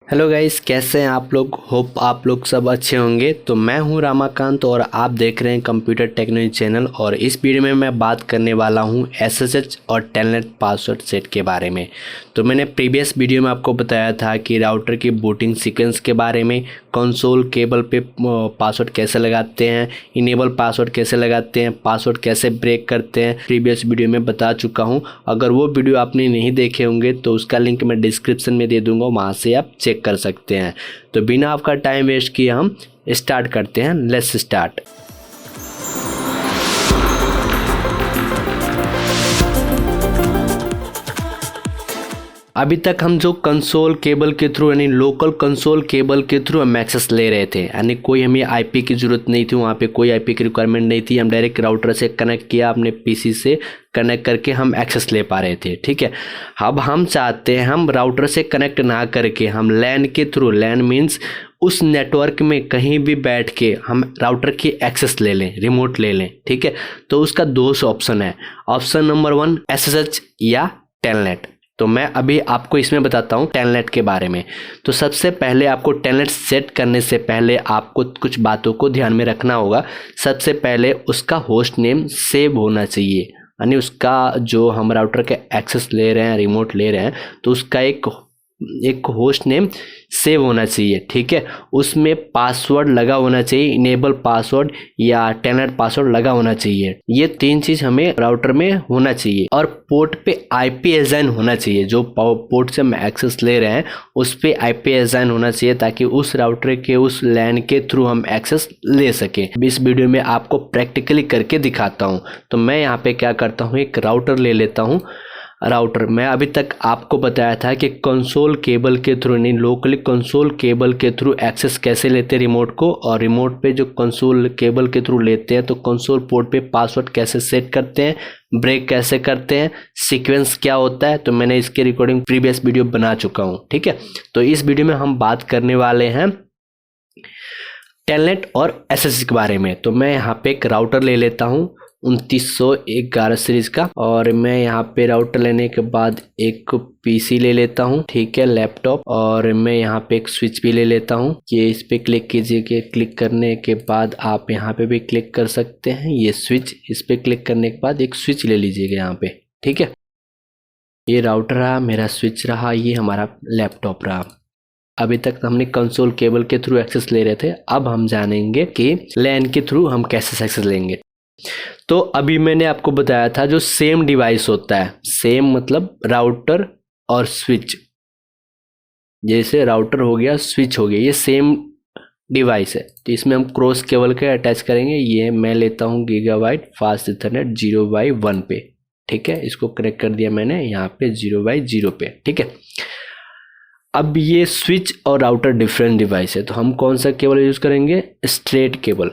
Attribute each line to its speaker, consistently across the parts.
Speaker 1: Hello guys, कैसे हैं आप लोग। होप आप लोग सब अच्छे होंगे। तो मैं हूं रामाकांत और आप देख रहे हैं कंप्यूटर टेक्नोलॉजी चैनल। और इस वीडियो में मैं बात करने वाला हूं एसएसएच और टेलनेट पासवर्ड सेट के बारे में। तो मैंने प्रीवियस वीडियो में आपको बताया था कि राउटर की बूटिंग सीक्वेंस के बारे में, कंसोल केबल पे पासवर्ड कैसे लगाते हैं, इनेबल पासवर्ड कैसे लगाते हैं, पासवर्ड कैसे ब्रेक करते हैं, प्रीवियस वीडियो में बता चुका हूँ। अगर वो वीडियो आपने नहीं देखे होंगे तो उसका लिंक मैं डिस्क्रिप्शन में दे दूँगा, वहाँ से आप चेक कर सकते हैं। तो बिना आपका टाइम वेस्ट किए हम स्टार्ट करते हैं। Let's start. अभी तक हम जो कंसोल केबल के थ्रू यानी लोकल कंसोल केबल के थ्रू हम एक्सेस ले रहे थे, यानी कोई हमें आईपी की ज़रूरत नहीं थी, वहाँ पे कोई आईपी की रिक्वायरमेंट नहीं थी। हम डायरेक्ट राउटर से कनेक्ट किया, अपने पीसी से कनेक्ट करके हम एक्सेस ले पा रहे थे। ठीक है, अब हम चाहते हैं हम राउटर से कनेक्ट ना करके हम लैन के थ्रू, लैन मीन्स उस नेटवर्क में कहीं भी बैठ के हम राउटर की एक्सेस ले लें, रिमोट ले लें। ठीक है, तो उसका दो ऑप्शन है। ऑप्शन नंबर 1 एसएसएच या टेलनेट। तो मैं अभी आपको इसमें बताता हूँ टेलनेट के बारे में। तो सबसे पहले आपको टेलनेट सेट करने से पहले आपको कुछ बातों को ध्यान में रखना होगा। सबसे पहले उसका होस्ट नेम सेव होना चाहिए, यानी उसका जो हम राउटर के एक्सेस ले रहे हैं, रिमोट ले रहे हैं, तो उसका एक होस्ट नेम सेव होना चाहिए। ठीक है, उसमें पासवर्ड लगा होना चाहिए, इनेबल पासवर्ड या टेलनेट पासवर्ड लगा होना चाहिए। ये तीन चीज हमें राउटर में होना चाहिए। और पोर्ट पे आईपी असाइन होना चाहिए, जो पोर्ट से हम एक्सेस ले रहे हैं उस पे आईपी असाइन होना चाहिए, ताकि उस राउटर के उस लैन के थ्रू हम एक्सेस ले सकें। इस वीडियो में आपको प्रैक्टिकली करके दिखाता हूँ। तो मैं यहाँ पे क्या करता हूँ, एक राउटर ले लेता हूँ। राउटर मैं अभी तक आपको बताया था कि कंसोल केबल के थ्रू, नहीं लोकली कंसोल केबल के थ्रू एक्सेस कैसे लेते हैं रिमोट को, और रिमोट पे जो कंसोल केबल के थ्रू लेते हैं तो कंसोल पोर्ट पे पासवर्ड कैसे सेट करते हैं, ब्रेक कैसे करते हैं, सीक्वेंस क्या होता है। तो मैंने इसके रिकॉर्डिंग प्रीवियस वीडियो बना चुका हूँ। ठीक है, तो इस वीडियो में हम बात करने वाले हैं टेलनेट और एसएसएच के बारे में। तो मैं यहाँ पे एक राउटर ले लेता हूँ 2911 सीरीज का, और मैं यहाँ पे राउटर लेने के बाद एक पीसी ले लेता हूँ। ठीक है, लैपटॉप, और मैं यहाँ पे एक स्विच भी ले लेता हूँ। ये इस पे क्लिक कीजिए कि क्लिक करने के बाद आप यहाँ पे भी क्लिक कर सकते हैं। ये स्विच, इस पे क्लिक करने के बाद एक स्विच ले लीजिएगा यहाँ पे। ठीक है, ये राउटर रहा, मेरा स्विच रहा, ये हमारा लैपटॉप रहा। अभी तक हमने कंसोल केबल के थ्रू एक्सेस ले रहे थे, अब हम जानेंगे कि लैन के थ्रू हम कैसे एक्सेस लेंगे। तो अभी मैंने आपको बताया था जो सेम डिवाइस होता है, सेम मतलब राउटर और स्विच, जैसे राउटर हो गया, स्विच हो गया, ये सेम डिवाइस है। तो इसमें हम क्रॉस केबल के अटैच करेंगे। ये मैं लेता हूँ गीगाबाइट फास्ट इथरनेट 0x1 पे। ठीक है, इसको कनेक्ट कर दिया मैंने यहाँ पे 0x0 पे। ठीक है, अब ये स्विच और राउटर डिफरेंट डिवाइस है, तो हम कौन सा केबल यूज करेंगे, स्ट्रेट केबल।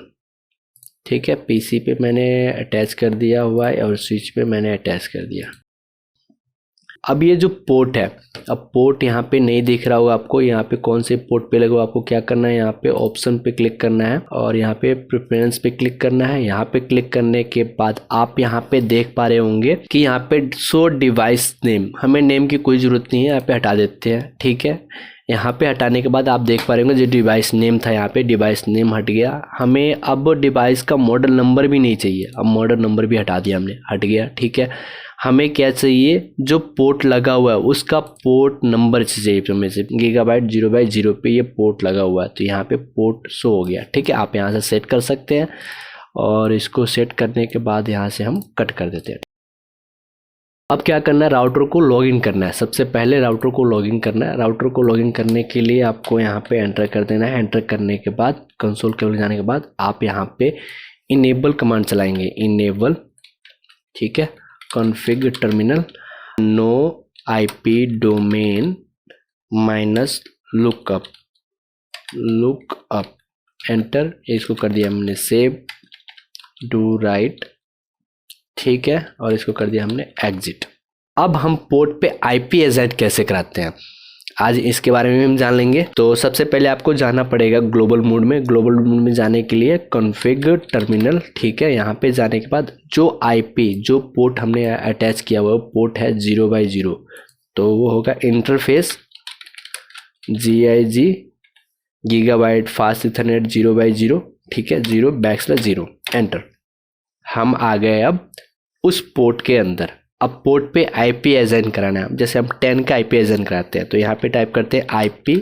Speaker 1: ठीक है, पीसी पे मैंने अटैच कर दिया हुआ है और स्विच पे मैंने अटैच कर दिया। अब ये जो पोर्ट है, अब पोर्ट यहाँ पे नहीं दिख रहा होगा आपको, यहाँ पे कौन से पोर्ट पे लगा, आपको क्या करना है, यहाँ पे ऑप्शन पे क्लिक करना है और यहाँ पे प्रेफरेंस पे क्लिक करना है। यहाँ पे क्लिक करने के बाद आप यहाँ पे देख पा रहे होंगे कि यहाँ पे शो डिवाइस नेम, हमें नेम की कोई जरूरत नहीं है, यहाँ पे हटा देते हैं। ठीक है, यहाँ पे हटाने के बाद आप देख पा रहे होंगे जो डिवाइस नेम था, यहाँ पे डिवाइस नेम हट गया। हमें अब डिवाइस का मॉडल नंबर भी नहीं चाहिए, अब मॉडल नंबर भी हटा दिया हमने, हट गया। ठीक है, हमें क्या चाहिए, जो पोर्ट लगा हुआ है उसका पोर्ट नंबर चाहिए। हमें से गीगाबाइट 0x0 पे ये पोर्ट लगा हुआ है, तो यहाँ पे पोर्ट शो हो गया। ठीक है, आप यहाँ से सेट कर सकते हैं, और इसको सेट करने के बाद यहाँ से हम कट कर देते हैं। अब क्या करना है, राउटर को लॉगिन करना है। सबसे पहले राउटर को लॉगिन करना है। राउटर को लॉगिन करने के लिए आपको यहाँ पे एंटर कर देना है। एंटर करने के बाद कंसोल केबल जाने के बाद आप यहाँ पे इनेबल कमांड चलाएंगे, इनेबल। ठीक है, config terminal no IP domain minus lookup, lookup enter, इसको कर दिया हमने सेव, डू राइट। ठीक है, और इसको कर दिया हमने एग्जिट। अब हम पोर्ट पे आईपी असाइन कैसे कराते हैं, आज इसके बारे में हम जान लेंगे। तो सबसे पहले आपको जाना पड़ेगा ग्लोबल मोड में। ग्लोबल मोड में जाने के लिए कॉन्फ़िग टर्मिनल, ठीक है, यहाँ पे जाने के बाद जो आईपी, जो पोर्ट हमने अटैच किया हुआ पोर्ट है 0x0, तो वो होगा interface GIG gigabyte fast Ethernet 0/0, ठीक है, 0/0, एंटर। हम आ गए अब उस पोर्ट के अंदर। अब पोर्ट पे IP असाइन कराना है। जैसे हम 10 का IP असाइन कराते हैं तो यहाँ पे टाइप करते हैं IP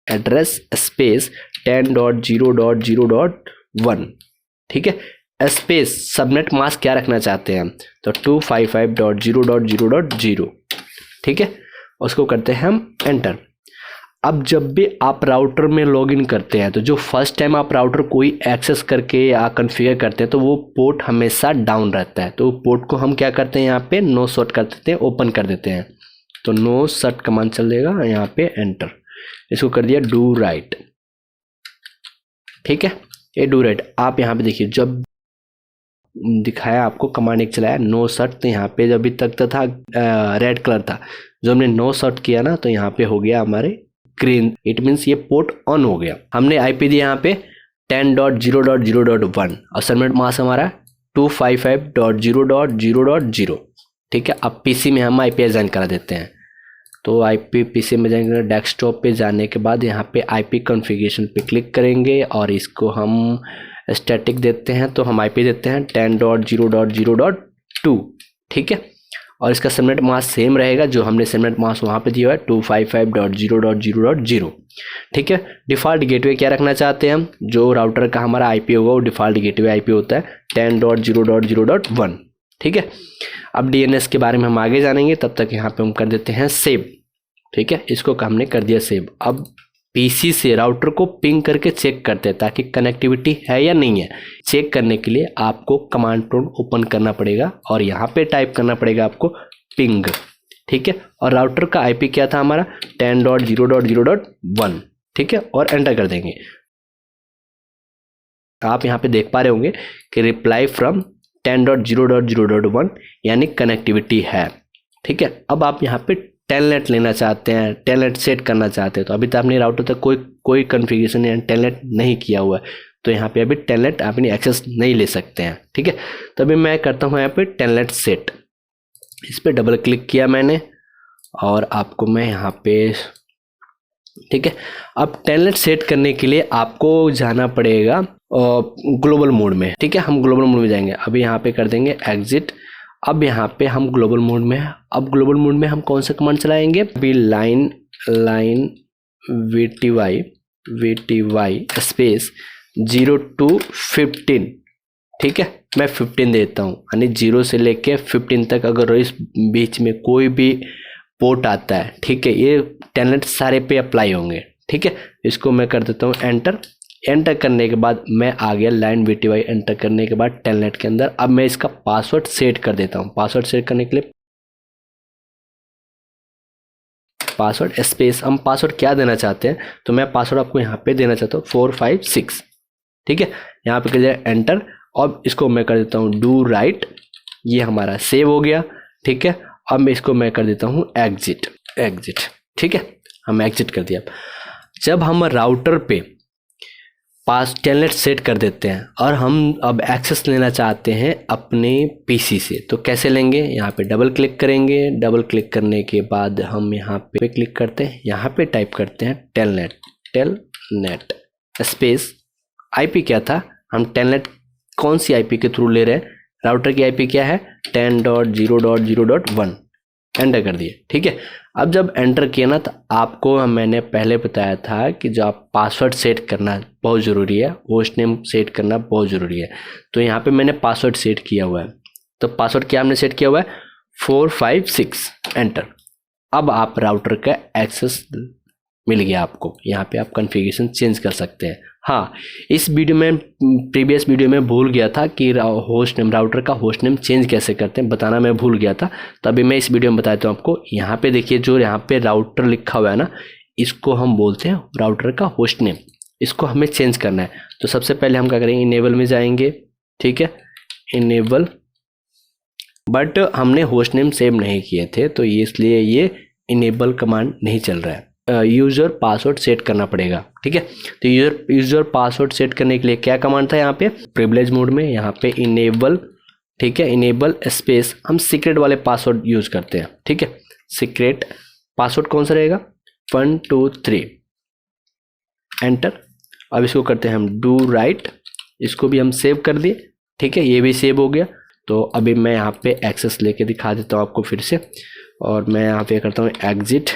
Speaker 1: एड्रेस स्पेस 10.0.0.1, ठीक है, स्पेस सबनेट मास्क क्या रखना चाहते हैं हम, तो 255.0.0.0, ठीक है, उसको करते हैं हम एंटर। अब जब भी आप राउटर में लॉगिन करते हैं तो जो फर्स्ट टाइम आप राउटर कोई एक्सेस करके या कॉन्फ़िगर करते हैं तो वो पोर्ट हमेशा डाउन रहता है। तो पोर्ट को हम क्या करते हैं, यहाँ पे नो शट कर देते हैं, ओपन कर देते हैं। तो नो शट कमांड चलेगा, यहाँ पे एंटर। इसको कर दिया डू राइट, ठीक है, ये डू राइट। आप यहाँ पे देखिए जब दिखाया आपको कमांड एक चलाया नो शट, तो यहाँ पे अभी तक तो था रेड कलर था, जो हमने नो शट किया ना तो यहाँ पे हो गया हमारे ग्रीन। इट मीन्स ये पोर्ट ऑन हो गया। हमने IP दिया यहाँ पे 10.0.0.1 और सबनेट मास्क हमारा 255.0.0.0, ठीक है। अब PC में हम IP असाइन करा देते हैं। तो IP PC में जाएंगे, डेस्कटॉप पे जाने के बाद यहाँ पे IP कॉन्फ़िगरेशन पे क्लिक करेंगे और इसको हम स्टैटिक देते हैं। तो हम IP देते हैं 10.0.0.2, ठीक है, और इसका सबनेट मास्क सेम रहेगा जो हमने सबनेट मास्क वहाँ पे दिया है 255.0.0.0, ठीक है। डिफ़ॉल्ट गेटवे क्या रखना चाहते हैं हम, जो राउटर का हमारा IP होगा वो डिफ़ॉल्ट गेटवे IP होता है 10.0.0.1, ठीक है। अब DNS के बारे में हम आगे जानेंगे, तब तक यहाँ पे हम कर देते हैं सेव, ठीक है, इसको हमने कर दिया सेव। अब PC से राउटर को पिंग करके चेक करते हैं ताकि कनेक्टिविटी है या नहीं है। चेक करने के लिए आपको कमांड प्रॉम्प्ट ओपन करना पड़ेगा और यहाँ पे टाइप करना पड़ेगा आपको पिंग, ठीक है, और राउटर का IP क्या था हमारा 10.0.0.1, ठीक है, और एंटर कर देंगे। आप यहाँ पे देख पा रहे होंगे कि रिप्लाई फ्रॉम 10.0.0.1 यानी कनेक्टिविटी है, ठीक है। अब आप यहाँ पे टेलनेट लेना चाहते हैं, टेलनेट सेट करना चाहते हैं, तो अभी तक अपने राउटर तक कोई कॉन्फ़िगरेशन या टेलनेट नहीं किया हुआ है, तो यहाँ पे अभी टेलनेट अपनी एक्सेस नहीं ले सकते हैं, ठीक है। तो अभी मैं करता हूँ यहाँ पे टेलनेट सेट। इस पर डबल क्लिक किया मैंने और आपको मैं यहाँ पे, ठीक है, अब टेलनेट सेट करने के लिए आपको जाना पड़ेगा ग्लोबल मोड में, ठीक है। हम ग्लोबल मोड में जाएंगे, अभी यहाँ पे कर देंगे एग्जिट। अब यहाँ पे हम ग्लोबल मोड में हैं। अब ग्लोबल मोड में हम कौन सा कमांड चलाएंगे, अभी लाइन VTY स्पेस 0 to 15, ठीक है, मैं 15 देता हूँ, यानी 0 से लेके 15 तक अगर इस बीच में कोई भी पोर्ट आता है, ठीक है, ये टेलनेट सारे पे अप्लाई होंगे, ठीक है। इसको मैं कर देता हूँ एंटर। एंटर करने के बाद मैं आ गया लाइन VTY। एंटर करने के बाद टेलनेट के अंदर अब मैं इसका पासवर्ड सेट कर देता हूँ। पासवर्ड सेट करने के लिए पासवर्ड स्पेस, हम पासवर्ड क्या देना चाहते हैं, तो मैं पासवर्ड आपको यहाँ पे देना चाहता हूँ 456, ठीक है। यहाँ पे कर दिया एंटर। अब इसको मैं कर देता हूँ डू राइट, ये हमारा सेव हो गया, ठीक है। अब मैं इसको मैं कर देता हूँ एग्जिट, ठीक है, हम एग्जिट कर दिया। जब हम राउटर पे टेलनेट सेट कर देते हैं और हम अब एक्सेस लेना चाहते हैं अपने PC से, तो कैसे लेंगे, यहाँ पे डबल क्लिक करेंगे। डबल क्लिक करने के बाद हम यहाँ पे क्लिक करते हैं, यहाँ पे टाइप करते हैं टेलनेट स्पेस IP क्या था, हम टेलनेट कौन सी IP के थ्रू ले रहे हैं, राउटर की IP क्या है 10.0.0.1, एंटर कर दिए, ठीक है। अब जब एंटर किया ना तो आपको मैंने पहले बताया था कि जो आप पासवर्ड सेट करना बहुत ज़रूरी है, होस्ट नेम सेट करना बहुत ज़रूरी है। तो यहाँ पे मैंने पासवर्ड सेट किया हुआ है। तो पासवर्ड क्या हमने सेट किया हुआ है 456, एंटर। अब आप राउटर का एक्सेस मिल गया आपको, यहाँ पे आप कॉन्फ़िगरेशन चेंज कर सकते हैं। हाँ, इस वीडियो में प्रीवियस वीडियो में भूल गया था कि होस्ट नेम, राउटर का होस्ट नेम चेंज कैसे करते हैं बताना मैं भूल गया था, तभी मैं इस वीडियो में बताता हूँ आपको। यहाँ पे देखिए जो यहाँ पे राउटर लिखा हुआ है ना, इसको हम बोलते हैं राउटर का होस्ट नेम, इसको हमें चेंज करना है। तो सबसे पहले हम क्या करेंगे, इनेबल में जाएंगे, ठीक है, इनेबल, बट हमने होस्ट नेम सेव नहीं किए थे तो इसलिए ये इनेबल कमांड नहीं चल रहा है। यूज़र पासवर्ड सेट करना पड़ेगा, ठीक है। तो यूज़र पासवर्ड सेट करने के लिए क्या कमांड था, यहाँ पे प्रिविलेज मोड में यहाँ पे इनेबल, ठीक है, इनेबल स्पेस हम सीक्रेट वाले पासवर्ड यूज़ करते हैं, ठीक है। सीक्रेट पासवर्ड कौन सा रहेगा, 1 2 3 एंटर। अब इसको करते हैं हम डू राइट, इसको भी हम सेव कर दिए, ठीक है, ये भी सेव हो गया। तो अभी मैं यहाँ पे एक्सेस लेके दिखा देता हूँ आपको फिर से, और मैं यहाँ पे करता हूँ एग्जिट,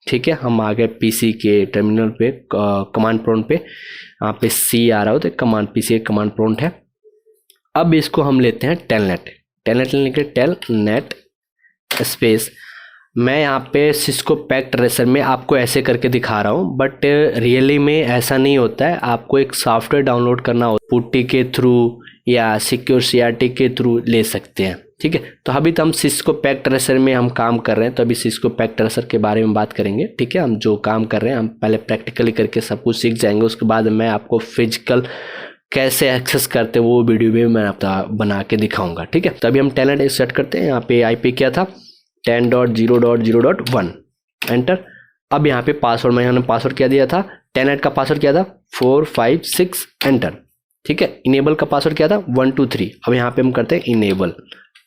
Speaker 1: ठीक है। हम आ गए पीसी के टर्मिनल पे, कमांड प्रॉम्प्ट पे, यहाँ पे सी आ रहा हो तो कमांड, पीसी का कमांड प्रॉम्प्ट है। अब इसको हम लेते हैं टेलनेट, टेलनेट लेने के टेलनेट स्पेस, मैं यहाँ पे सिस्को पैक ट्रेसर में आपको ऐसे करके दिखा रहा हूँ, बट रियली में ऐसा नहीं होता है। आपको एक सॉफ्टवेयर डाउनलोड करना हो, पुट्टी के थ्रू या सिक्योर सीआरटी के थ्रू ले सकते हैं, ठीक है। तो अभी तो हम सिस्को पैक ट्रेसर में हम काम कर रहे हैं, तो अभी सिस्को पैक ट्रेसर के बारे में बात करेंगे, ठीक है। हम जो काम कर रहे हैं हम पहले प्रैक्टिकली करके सब कुछ सीख जाएंगे, उसके बाद मैं आपको फिजिकल कैसे एक्सेस करते हैं वो वीडियो भी मैं आपको बना के दिखाऊंगा, ठीक है। तो अभी हम टेलनेट सेट करते हैं। यहाँ पे आईपी क्या था 10.0.0.1 एंटर। अब यहाँ पे पासवर्ड, मैंने पासवर्ड क्या दिया था, टेलनेट का पासवर्ड क्या था 456 एंटर, ठीक है। इनेबल का पासवर्ड क्या था 1 2 3। अब यहाँ पे हम करते हैं इनेबल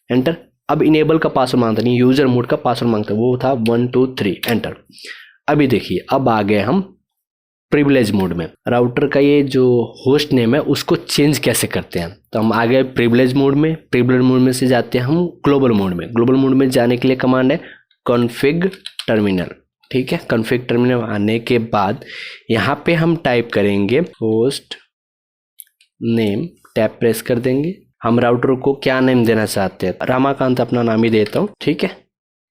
Speaker 1: एंटर। अब इनेबल का पासवर्ड मांगता नहीं, यूजर मोड का पासवर्ड मांगता है, वो था 1 2 3 एंटर। अभी देखिए अब आ गए हम प्रिविलेज मोड में। राउटर का ये जो होस्ट नेम है उसको चेंज कैसे करते हैं, तो हम आ गए प्रिविलेज मोड में। प्रिविलेज मोड में से जाते हैं हम ग्लोबल मोड में। ग्लोबल मोड में जाने के लिए कमांड है कॉन्फ़िग टर्मिनल, ठीक है। कॉन्फ़िग टर्मिनल आने के बाद यहाँ पे हम टाइप करेंगे होस्ट नेम, टैब प्रेस कर देंगे। हम राउटर को क्या नेम देना चाहते हैं, रामाकांत अपना नाम ही देता हूँ, ठीक है,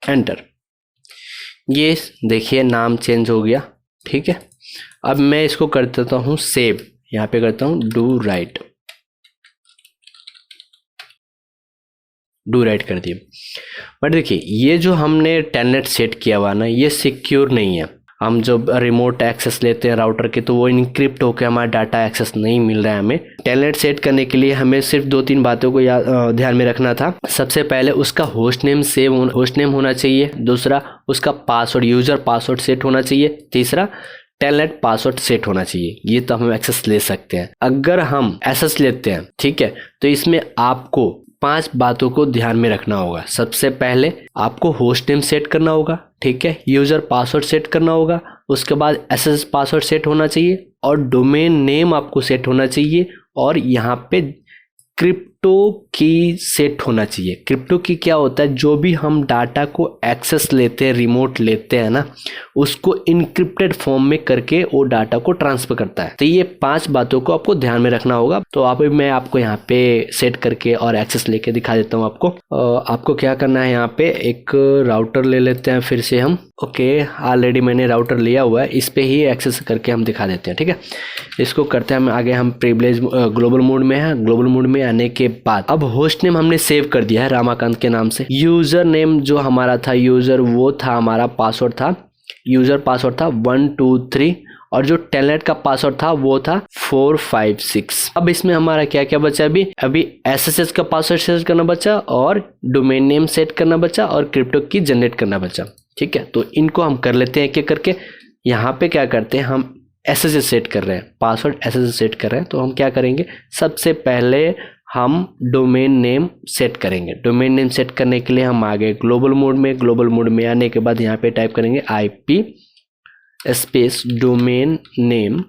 Speaker 1: एंटर। ये देखिए नाम चेंज हो गया, ठीक है। अब मैं इसको कर देता हूँ सेव, यहाँ पे करता हूँ डू राइट, डू राइट कर दिए। बट देखिए ये जो हमने टेलनेट सेट किया हुआ ना, ये सिक्योर नहीं है। हम जब रिमोट एक्सेस लेते हैं राउटर के तो वो इनक्रिप्ट होकर हमारा डाटा एक्सेस नहीं मिल रहा है हमें। टेलनेट सेट करने के लिए हमें सिर्फ 2-3 बातों को ध्यान में रखना था। सबसे पहले उसका होस्ट नेम होस्ट नेम होना चाहिए, दूसरा उसका पासवर्ड, यूजर पासवर्ड सेट होना चाहिए, तीसरा टेलनेट पासवर्ड सेट होना चाहिए। ये तो हम एक्सेस ले सकते हैं। अगर हम एक्सेस लेते हैं, ठीक है, तो इसमें आपको 5 बातों को ध्यान में रखना होगा। सबसे पहले आपको होस्ट नेम सेट करना होगा, ठीक है, यूजर पासवर्ड सेट करना होगा, उसके बाद एसएसएस पासवर्ड सेट होना चाहिए और डोमेन नेम आपको सेट होना चाहिए, और यहाँ पे क्रिप्टो की सेट होना चाहिए। क्रिप्टो की क्या होता है, जो भी हम डाटा को एक्सेस लेते हैं, रिमोट लेते हैं ना, उसको इनक्रिप्टेड फॉर्म में करके वो डाटा को ट्रांसफर करता है। तो ये 5 बातों को आपको ध्यान में रखना होगा। तो आप मैं आपको यहाँ पे सेट करके और एक्सेस लेके दिखा देता हूँ आपको। आपको क्या करना है, यहाँ पे एक राउटर ले लेते हैं फिर से हम। ओके, ऑलरेडी मैंने राउटर लिया हुआ है, इस पे ही एक्सेस करके हम दिखा देते हैं, ठीक है। इसको करते हैं हम आगे। हम प्रिविलेज ग्लोबल मोड में है। ग्लोबल मोड में आने के बाद अब होस्ट नेम हमने सेव कर दिया है रामाकांत के नाम से। यूजर नेम जो हमारा था, यूजर वो था हमारा, पासवर्ड था, यूजर पासवर्ड था 1 2 3, और जो टेलनेट का पासवर्ड था वो था 456। अब इसमें हमारा क्या क्या बचा, अभी एसएसएस का पासवर्ड सेट करना बचा, और डोमेन नेम सेट करना बचा, और क्रिप्टो की जनरेट करना बचा, ठीक है। तो इनको हम कर लेते हैं एक एक करके। यहाँ पे क्या करते हैं, हम एसएसएस सेट कर रहे हैं, पासवर्ड एसएसएस सेट कर रहे हैं। तो हम क्या करेंगे, सबसे पहले हम डोमेन नेम सेट करेंगे। डोमेन नेम सेट करने के लिए हम आ गए ग्लोबल मोड में। ग्लोबल मोड में आने के बाद यहाँ पे टाइप करेंगे IP space domain name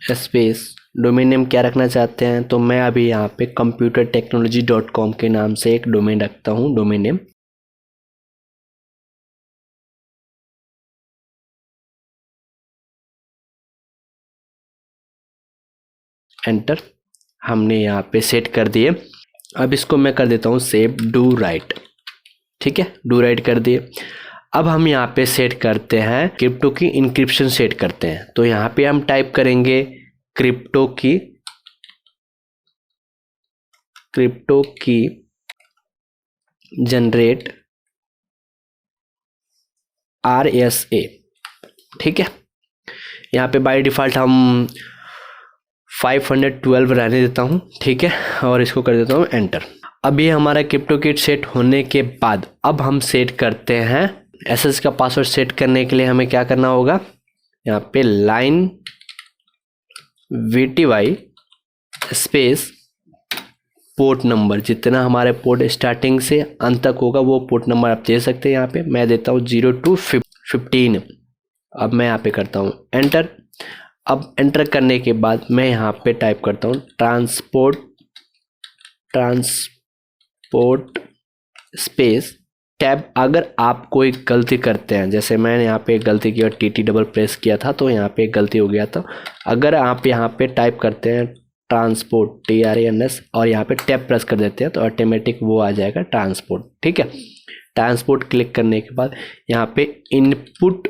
Speaker 1: space. Domain name क्या रखना चाहते हैं, तो मैं अभी यहाँ पे computertechnology.com के नाम से एक डोमेन रखता हूँ, डोमेन नेम। एंटर, हमने यहाँ पे सेट कर दिए। अब इसको मैं कर देता हूँ सेव डू राइट, ठीक है, डू राइट कर दिए। अब हम यहाँ पे सेट करते हैं क्रिप्टो की इंक्रिप्शन सेट करते हैं। तो यहाँ पे हम टाइप करेंगे क्रिप्टो की जनरेट RSA, ठीक है। यहाँ पे बाय डिफॉल्ट हम 512 रहने देता हूँ, ठीक है, और इसको कर देता हूँ एंटर। अब ये हमारा क्रिप्टो किट सेट होने के बाद अब हम सेट करते हैं एसएस का पासवर्ड। सेट करने के लिए हमें क्या करना होगा, यहाँ पे line VTY space port number, जितना हमारे पोर्ट स्टार्टिंग से अंत तक होगा वो पोर्ट नंबर आप दे सकते हैं। यहाँ पे मैं देता हूँ 0 to 15, अब मैं यहाँ पे करता हूँ एंटर। अब एंटर करने के बाद मैं यहाँ पे टाइप करता हूँ ट्रांसपोर्ट स्पेस टैब। अगर आप कोई गलती करते हैं, जैसे मैंने यहाँ पे गलती की और टी डबल प्रेस किया था तो यहाँ पे गलती हो गया था। अगर आप यहाँ पे टाइप करते हैं ट्रांसपोर्ट TRANS और यहाँ पे टैब प्रेस कर देते हैं तो ऑटोमेटिक वो आ जाएगा ट्रांसपोर्ट। ठीक है, ट्रांसपोर्ट क्लिक करने के बाद यहाँ पे input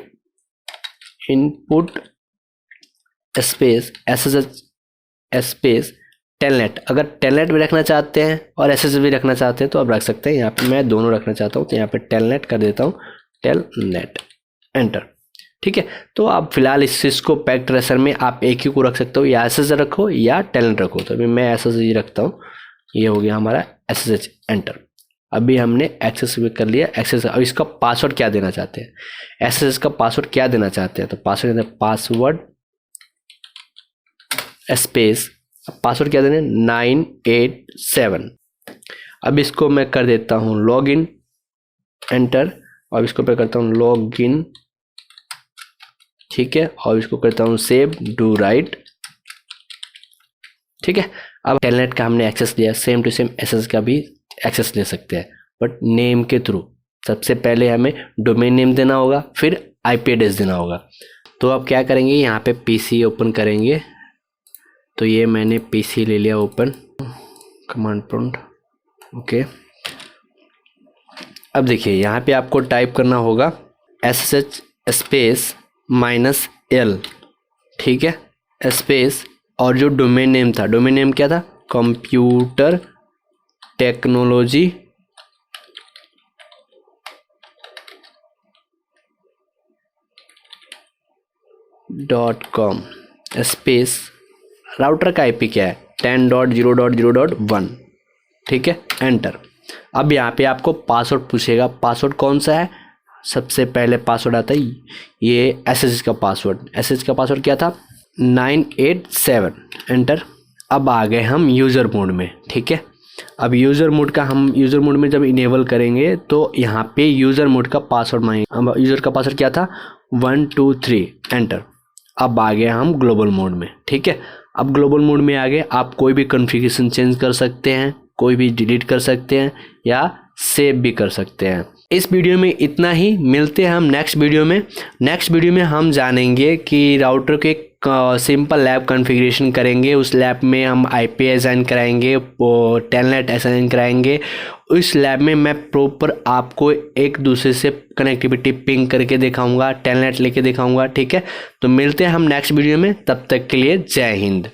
Speaker 1: space SSH space telnet. अगर टेलनेट भी रखना चाहते हैं और SSH भी रखना चाहते हैं तो आप रख सकते हैं। यहाँ पे मैं दोनों रखना चाहता हूँ तो यहाँ पे टेलनेट कर देता हूँ, टेलनेट, एंटर। ठीक है, तो आप फिलहाल इस सिस्को पैक ट्रेसर में आप एक ही को रख सकते हो, या SSH रखो या टेलनेट रखो। तो अभी मैं SSH रखता हूँ, ये हो गया हमारा SSH, एंटर। अभी हमने एक्सेस भी कर लिया एक्सेस। अब इसका पासवर्ड क्या देना चाहते हैं, SSH का पासवर्ड क्या देना चाहते हैं, तो पासवर्ड स्पेस, पासवर्ड क्या देना है 987। अब इसको मैं कर देता हूँ लॉगिन, एंटर। और इसको मैं करता हूँ लॉगिन, ठीक है, और इसको करता हूँ सेव डू राइट। ठीक है, अब टेलनेट का हमने एक्सेस लिया, सेम टू सेम SSH का भी एक्सेस ले सकते हैं, बट नेम के थ्रू। सबसे पहले हमें डोमेन नेम देना होगा, फिर IP एड्रेस देना होगा। तो अब क्या करेंगे, यहाँ पे PC ओपन करेंगे। तो ये मैंने PC ले लिया ओपन, कमांड प्रॉम्प्ट, ओके। अब देखिए यहाँ पे आपको टाइप करना होगा SSH स्पेस -L, ठीक है, स्पेस, और जो डोमेन नेम था, डोमेन नेम क्या था, computer technology .com space, router का IP क्या है 10.0.0.1, ठीक है, एंटर। अब यहाँ पे आपको पासवर्ड पूछेगा, पासवर्ड कौन सा है, सबसे पहले पासवर्ड आता है ये SSH का पासवर्ड। SSH का पासवर्ड क्या था 987, एंटर। अब आ गए हम यूज़र मोड में, ठीक है। अब यूज़र मोड में जब इनेबल करेंगे तो यहाँ पे यूज़र मोड का पासवर्ड मांगेगा। अब यूज़र का पासवर्ड क्या था 123, एंटर। अब आ गए हम ग्लोबल मोड में, ठीक है। अब ग्लोबल मोड में आ गए, आप कोई भी कॉन्फ़िगरेशन चेंज कर सकते हैं, कोई भी डिलीट कर सकते हैं या सेव भी कर सकते हैं। इस वीडियो में इतना ही, मिलते हैं हम नेक्स्ट वीडियो में। नेक्स्ट वीडियो में हम जानेंगे कि राउटर के सिंपल लैब कॉन्फ़िगरेशन करेंगे, उस लैब में हम IP असाइन कराएंगे, टेलनेट असाइन कराएंगे। उस लैब में मैं प्रॉपर आपको एक दूसरे से कनेक्टिविटी पिंग करके दिखाऊंगा, टेलनेट लेके दिखाऊंगा, ठीक है। तो मिलते हैं हम नेक्स्ट वीडियो में, तब तक के लिए जय हिंद।